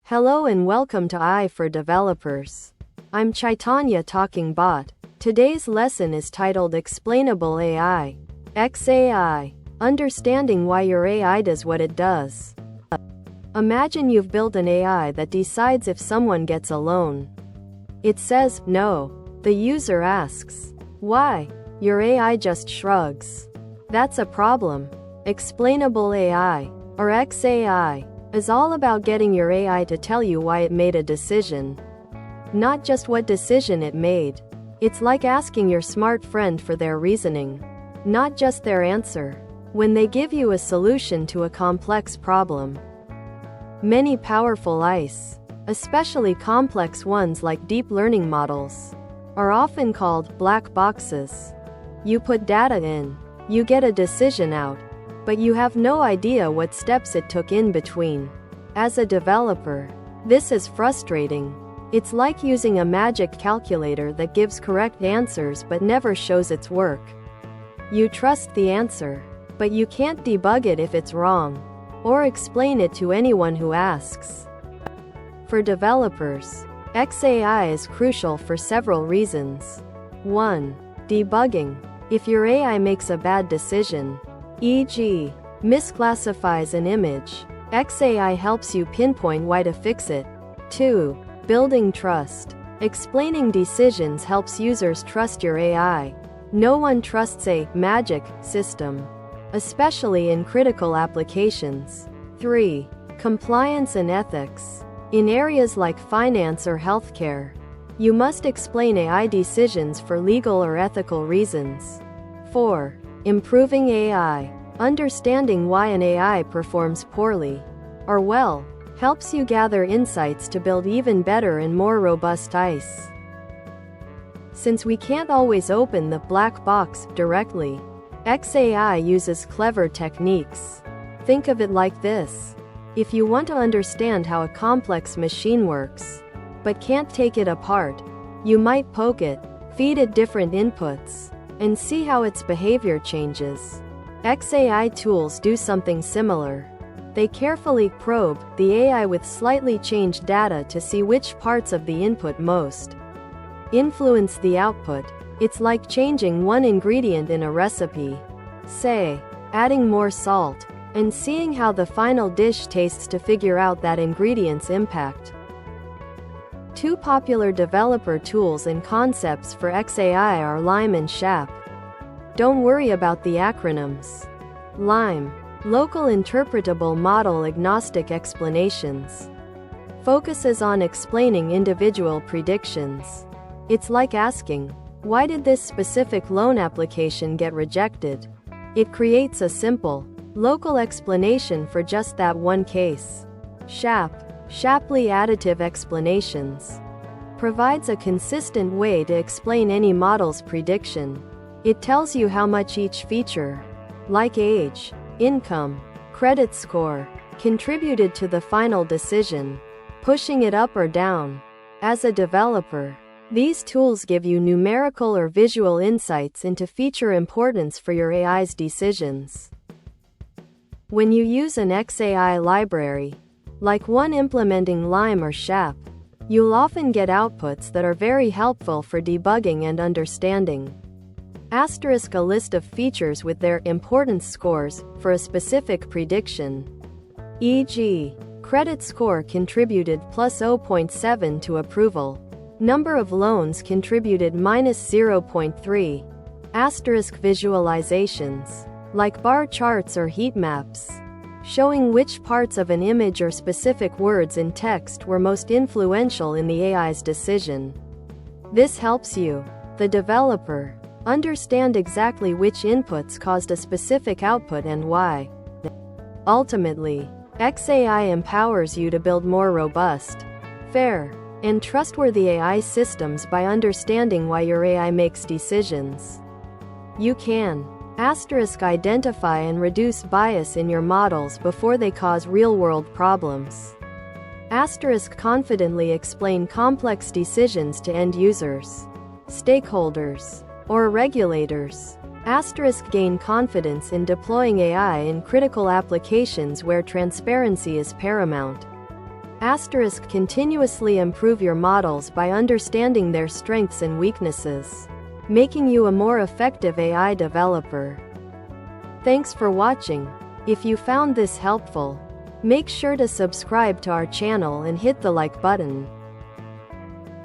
Hello and welcome to AI for Developers. I'm Chaitanya talking bot. Today's lesson is titled Explainable AI. XAI. Understanding why your AI does what it does. Imagine you've built an AI that decides if someone gets a loan. It says, no. The user asks, why? Your AI just shrugs. That's a problem. Explainable AI, or XAI, is all about getting your AI to tell you why it made a decision. Not just what decision it made. It's like asking your smart friend for their reasoning, not just their answer, when they give you a solution to a complex problem. Many powerful AIs, especially complex ones like deep learning models, are often called black boxes. You put data in, you get a decision out, but you have no idea what steps it took in between. As a developer, this is frustrating. It's like using a magic calculator that gives correct answers but never shows its work. You trust the answer, but you can't debug it if it's wrong, or explain it to anyone who asks. For developers, XAI is crucial for several reasons. 1. Debugging. If your AI makes a bad decision, e.g., misclassifies an image, XAI helps you pinpoint why to fix it. 2. Building trust. Explaining decisions helps users trust your AI. No one trusts a magic system, especially in critical applications. 3. Compliance and ethics. In areas like finance or healthcare, you must explain AI decisions for legal or ethical reasons. 4. Improving AI. Understanding why an AI performs poorly or well helps you gather insights to build even better and more robust AIs. Since we can't always open the black box directly, XAI uses clever techniques. Think of it like this. If you want to understand how a complex machine works, but can't take it apart, you might poke it, feed it different inputs, and see how its behavior changes. XAI tools do something similar. They carefully probe the AI with slightly changed data to see which parts of the input most influence the output. It's like changing one ingredient in a recipe, say, adding more salt, and seeing how the final dish tastes to figure out that ingredient's impact. Two popular developer tools and concepts for XAI are LIME and SHAP. Don't worry about the acronyms. LIME, Local Interpretable Model Agnostic Explanations, focuses on explaining individual predictions. It's like asking, why did this specific loan application get rejected? It creates a simple, local explanation for just that one case. SHAP, Shapley Additive Explanations, provides a consistent way to explain any model's prediction. It tells you how much each feature, like age, income, credit score, contributed to the final decision, pushing it up or down. As a developer, these tools give you numerical or visual insights into feature importance for your AI's decisions. When you use an XAI library, like one implementing LIME or SHAP, you'll often get outputs that are very helpful for debugging and understanding. Asterisk a list of features with their importance scores for a specific prediction. E.g., credit score contributed plus 0.7 to approval. Number of loans contributed minus 0.3. Asterisk visualizations, like bar charts or heat maps, showing which parts of an image or specific words in text were most influential in the AI's decision. This helps you, the developer, understand exactly which inputs caused a specific output and why. Ultimately, XAI empowers you to build more robust, fair, and trustworthy AI systems by understanding why your AI makes decisions. You can identify and reduce bias in your models before they cause real-world problems. Confidently explain complex decisions to end users, stakeholders, or regulators. Gain confidence in deploying AI in critical applications where transparency is paramount. Asterisk continuously improve your models by understanding their strengths and weaknesses, making you a more effective AI developer. Thanks for watching. If you found this helpful, make sure to subscribe to our channel and hit the like button.